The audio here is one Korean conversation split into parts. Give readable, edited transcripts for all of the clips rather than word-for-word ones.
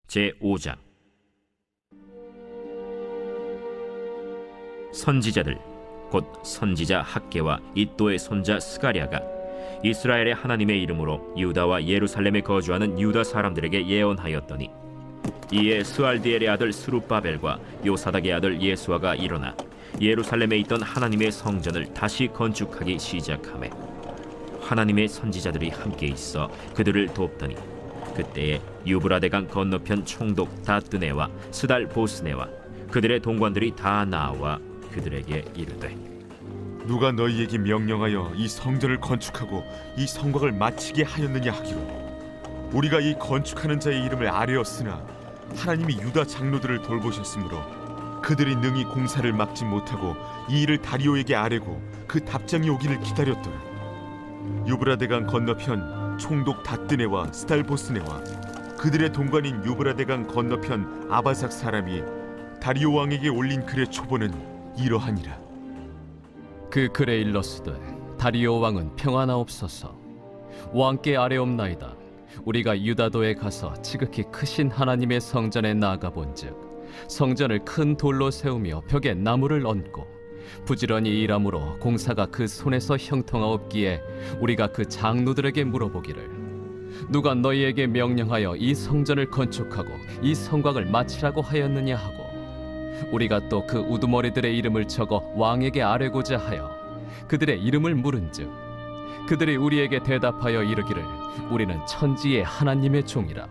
제5장. 선지자들 곧 선지자 학개와 잇도의 손자 스가랴가 이스라엘의 하나님의 이름으로 유다와 예루살렘에 거주하는 유다 사람들에게 예언하였더니, 이에 스알디엘의 아들 스룹바벨과 요사닥의 아들 예수아가 일어나 예루살렘에 있던 하나님의 성전을 다시 건축하기 시작하매, 하나님의 선지자들이 함께 있어 그들을 돕더니, 그때에 유브라데강 건너편 총독 다뜨네와 스달 보스네와 그들의 동관들이 다 나와 그들에게 이르되, 누가 너희에게 명령하여 이 성전을 건축하고 이 성곽을 마치게 하였느냐 하기로, 우리가 이 건축하는 자의 이름을 아뢰었으나 하나님이 유다 장로들을 돌보셨으므로 그들이 능히 공사를 막지 못하고 이 일을 다리오에게 아뢰고 그 답장이 오기를 기다렸더라. 유브라데강 건너편 총독 다뜨네와 스달보스네와 그들의 동관인 유브라데강 건너편 아바삭 사람이 다리오 왕에게 올린 글의 초본은 이러하니라. 그 글에 일렀으되, 다리오 왕은 평안하옵소서. 왕께 아뢰옵나이다. 우리가 유다도에 가서 지극히 크신 하나님의 성전에 나아가 본즉, 성전을 큰 돌로 세우며 벽에 나무를 얹고 부지런히 일함으로 공사가 그 손에서 형통하옵기에, 우리가 그 장로들에게 물어보기를, 누가 너희에게 명령하여 이 성전을 건축하고 이 성곽을 마치라고 하였느냐 하고, 우리가 또 그 우두머리들의 이름을 적어 왕에게 아뢰고자 하여 그들의 이름을 물은즉, 그들이 우리에게 대답하여 이르기를, 우리는 천지의 하나님의 종이라.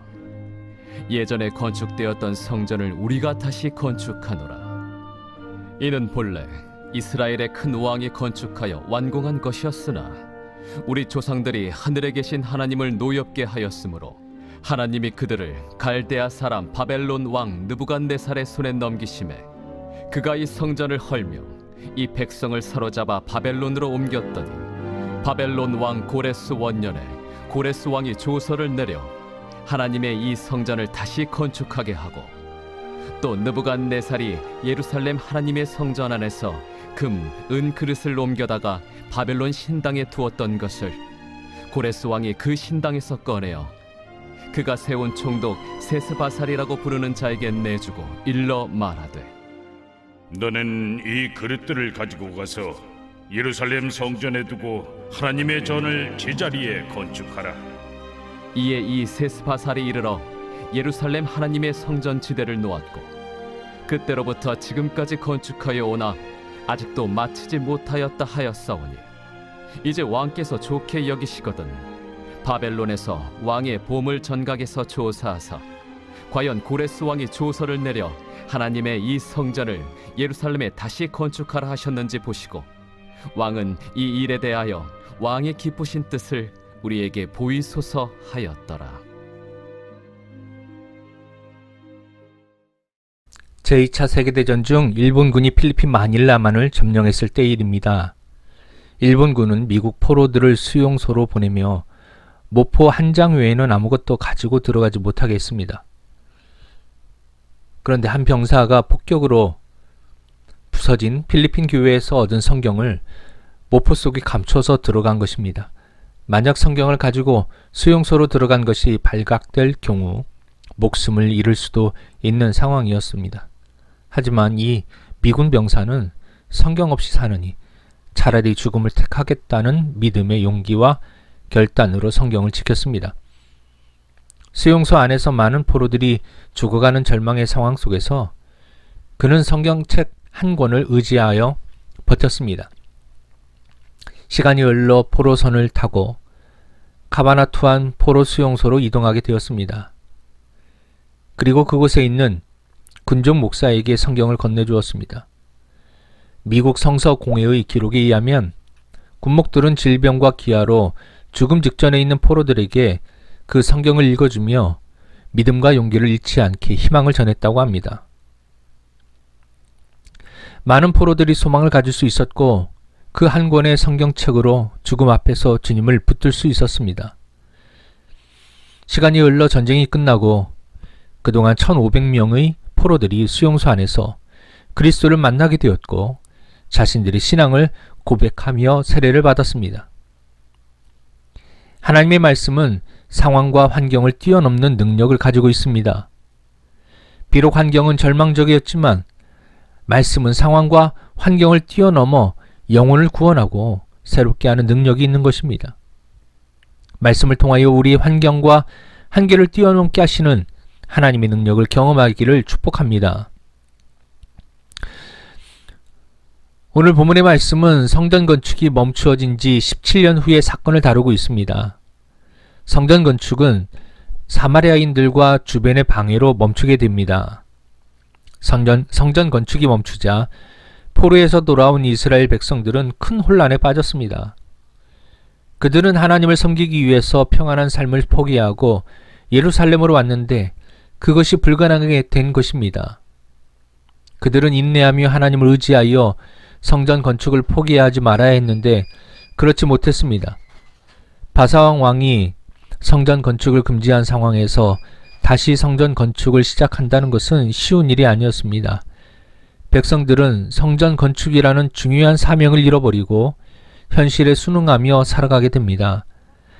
예전에 건축되었던 성전을 우리가 다시 건축하노라. 이는 본래 이스라엘의 큰 왕이 건축하여 완공한 것이었으나, 우리 조상들이 하늘에 계신 하나님을 노엽게 하였으므로 하나님이 그들을 갈대아 사람 바벨론 왕 느부갓네살의 손에 넘기심에, 그가 이 성전을 헐며 이 백성을 사로잡아 바벨론으로 옮겼더니, 바벨론 왕 고레스 원년에 고레스 왕이 조서를 내려 하나님의 이 성전을 다시 건축하게 하고, 또 느부갓네살이 예루살렘 하나님의 성전 안에서 금, 은 그릇을 옮겨다가 바벨론 신당에 두었던 것을 고레스 왕이 그 신당에서 꺼내어 그가 세운 총독 세스바살이라고 부르는 자에게 내주고 일러 말하되, 너는 이 그릇들을 가지고 가서 예루살렘 성전에 두고 하나님의 전을 제자리에 건축하라. 이에 이 세스바살이 이르러 예루살렘 하나님의 성전 지대를 놓았고, 그때로부터 지금까지 건축하여 오나 아직도 마치지 못하였다 하였사오니, 이제 왕께서 좋게 여기시거든 바벨론에서 왕의 보물 전각에서 조사하사 과연 고레스 왕이 조서를 내려 하나님의 이 성전을 예루살렘에 다시 건축하라 하셨는지 보시고, 왕은 이 일에 대하여 왕의 기쁘신 뜻을 우리에게 보이소서 하였더라. 제2차 세계대전 중 일본군이 필리핀 마닐라만을 점령했을 때 일입니다. 일본군은 미국 포로들을 수용소로 보내며 모포 한 장 외에는 아무것도 가지고 들어가지 못하게 했습니다. 그런데 한 병사가 폭격으로 부서진 필리핀 교회에서 얻은 성경을 모포 속에 감춰서 들어간 것입니다. 만약 성경을 가지고 수용소로 들어간 것이 발각될 경우 목숨을 잃을 수도 있는 상황이었습니다. 하지만 이 미군 병사는 성경 없이 사느니 차라리 죽음을 택하겠다는 믿음의 용기와 결단으로 성경을 지켰습니다. 수용소 안에서 많은 포로들이 죽어가는 절망의 상황 속에서 그는 성경책 한 권을 의지하여 버텼습니다. 시간이 흘러 포로선을 타고 카바나투안 포로 수용소로 이동하게 되었습니다. 그리고 그곳에 있는 군종 목사에게 성경을 건네주었습니다. 미국 성서 공회의 기록에 의하면 군목들은 질병과 기아로 죽음 직전에 있는 포로들에게 그 성경을 읽어주며 믿음과 용기를 잃지 않게 희망을 전했다고 합니다. 많은 포로들이 소망을 가질 수 있었고, 그 한 권의 성경책으로 죽음 앞에서 주님을 붙들 수 있었습니다. 시간이 흘러 전쟁이 끝나고 그동안 1,500명의 포로들이 수용소 안에서 그리스도를 만나게 되었고, 자신들의 신앙을 고백하며 세례를 받았습니다. 하나님의 말씀은 상황과 환경을 뛰어넘는 능력을 가지고 있습니다. 비록 환경은 절망적이었지만 말씀은 상황과 환경을 뛰어넘어 영혼을 구원하고 새롭게 하는 능력이 있는 것입니다. 말씀을 통하여 우리의 환경과 한계를 뛰어넘게 하시는 하나님의 능력을 경험하기를 축복합니다. 오늘 본문의 말씀은 성전 건축이 멈추어진 지 17년 후의 사건을 다루고 있습니다. 성전 건축은 사마리아인들과 주변의 방해로 멈추게 됩니다. 성전 건축이 멈추자 포로에서 돌아온 이스라엘 백성들은 큰 혼란에 빠졌습니다. 그들은 하나님을 섬기기 위해서 평안한 삶을 포기하고 예루살렘으로 왔는데 그것이 불가능하게 된 것입니다. 그들은 인내하며 하나님을 의지하여 성전 건축을 포기하지 말아야 했는데 그렇지 못했습니다. 바사왕 왕이 성전 건축을 금지한 상황에서 다시 성전 건축을 시작한다는 것은 쉬운 일이 아니었습니다. 백성들은 성전 건축이라는 중요한 사명을 잃어버리고 현실에 순응하며 살아가게 됩니다.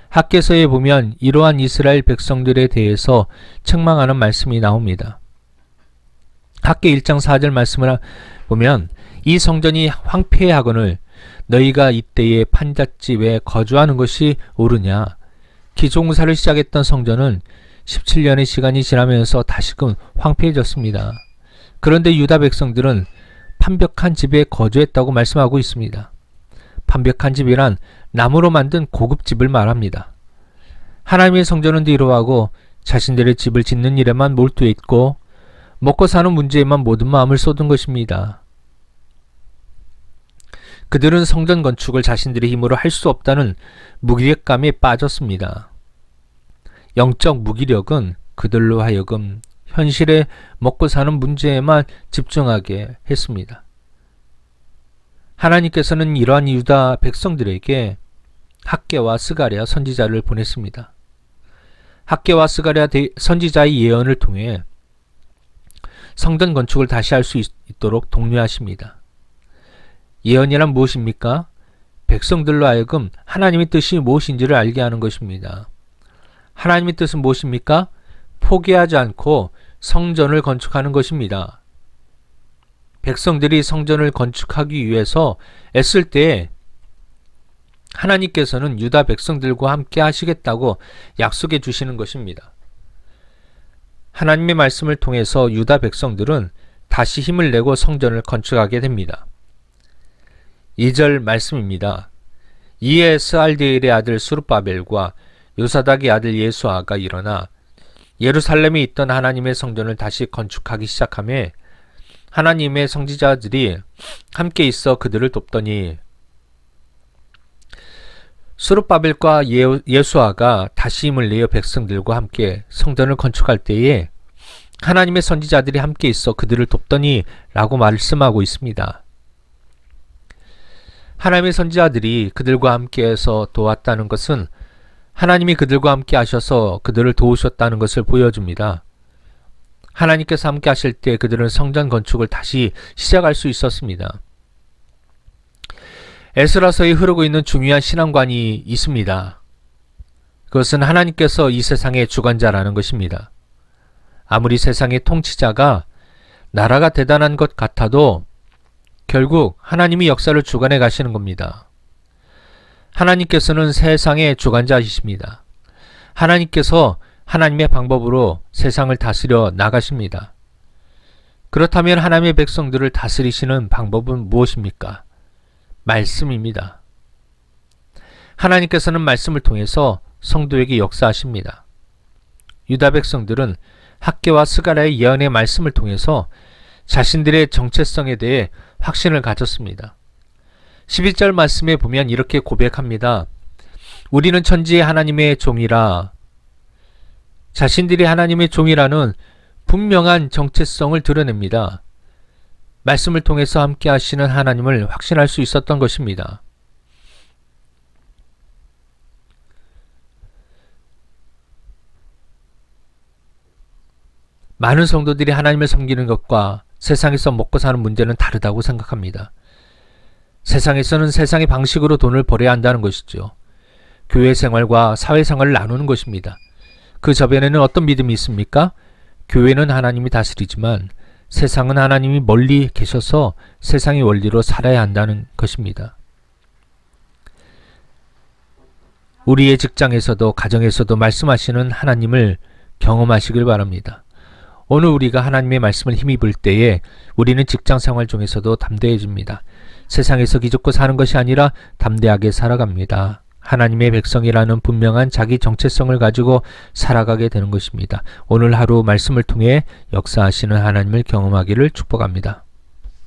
학개서에 보면 이러한 이스라엘 백성들에 대해서 책망하는 말씀이 나옵니다. 학개 1장 4절 말씀을 보면 이 성전이 황폐하거늘 너희가 이때에 판잣집에 거주하는 것이 옳으냐. 기종사를 시작했던 성전은 17년의 시간이 지나면서 다시금 황폐해졌습니다. 그런데 유다 백성들은 판벽한 집에 거주했다고 말씀하고 있습니다. 판벽한 집이란 나무로 만든 고급 집을 말합니다. 하나님의 성전은 뒤로하고 자신들의 집을 짓는 일에만 몰두해 있고 먹고 사는 문제에만 모든 마음을 쏟은 것입니다. 그들은 성전 건축을 자신들의 힘으로 할 수 없다는 무기력감에 빠졌습니다. 영적 무기력은 그들로 하여금 현실에 먹고 사는 문제에만 집중하게 했습니다. 하나님께서는 이러한 유다 백성들에게 학개와 스가랴 선지자를 보냈습니다. 학개와 스가랴 선지자의 예언을 통해 성전 건축을 다시 할 수 있도록 독려하십니다. 예언이란 무엇입니까? 백성들로 하여금 하나님의 뜻이 무엇인지를 알게 하는 것입니다. 하나님의 뜻은 무엇입니까? 포기하지 않고 성전을 건축하는 것입니다. 백성들이 성전을 건축하기 위해서 애쓸 때 하나님께서는 유다 백성들과 함께 하시겠다고 약속해 주시는 것입니다. 하나님의 말씀을 통해서 유다 백성들은 다시 힘을 내고 성전을 건축하게 됩니다. 2절 말씀입니다. 이에 스알디엘의 아들 수르바벨과 요사닥의 아들 예수아가 일어나 예루살렘에 있던 하나님의 성전을 다시 건축하기 시작하며 하나님의 선지자들이 함께 있어 그들을 돕더니 수르바벨과 예수아가 다시 힘을 내어 백성들과 함께 성전을 건축할 때에 하나님의 선지자들이 함께 있어 그들을 돕더니 라고 말씀하고 있습니다. 하나님의 선지자들이 그들과 함께해서 도왔다는 것은 하나님이 그들과 함께 하셔서 그들을 도우셨다는 것을 보여줍니다. 하나님께서 함께 하실 때 그들은 성전 건축을 다시 시작할 수 있었습니다. 에스라서에 흐르고 있는 중요한 신앙관이 있습니다. 그것은 하나님께서 이 세상의 주관자라는 것입니다. 아무리 세상의 통치자가 나라가 대단한 것 같아도 결국 하나님이 역사를 주관해 가시는 겁니다. 하나님께서는 세상의 주관자이십니다. 하나님께서 하나님의 방법으로 세상을 다스려 나가십니다. 그렇다면 하나님의 백성들을 다스리시는 방법은 무엇입니까? 말씀입니다. 하나님께서는 말씀을 통해서 성도에게 역사하십니다. 유다 백성들은 학개와 스가랴의 예언의 말씀을 통해서 자신들의 정체성에 대해 확신을 가졌습니다. 12절 말씀에 보면 이렇게 고백합니다. 우리는 천지의 하나님의 종이라. 자신들이 하나님의 종이라는 분명한 정체성을 드러냅니다. 말씀을 통해서 함께 하시는 하나님을 확신할 수 있었던 것입니다. 많은 성도들이 하나님을 섬기는 것과 세상에서 먹고 사는 문제는 다르다고 생각합니다. 세상에서는 세상의 방식으로 돈을 벌어야 한다는 것이죠. 교회 생활과 사회 생활을 나누는 것입니다. 그 저변에는 어떤 믿음이 있습니까? 교회는 하나님이 다스리지만 세상은 하나님이 멀리 계셔서 세상의 원리로 살아야 한다는 것입니다. 우리의 직장에서도 가정에서도 말씀하시는 하나님을 경험하시길 바랍니다. 오늘 우리가 하나님의 말씀을 힘입을 때에 우리는 직장 생활 중에서도 담대해집니다. 세상에서 기죽고 사는 것이 아니라 담대하게 살아갑니다. 하나님의 백성이라는 분명한 자기 정체성을 가지고 살아가게 되는 것입니다. 오늘 하루 말씀을 통해 역사하시는 하나님을 경험하기를 축복합니다.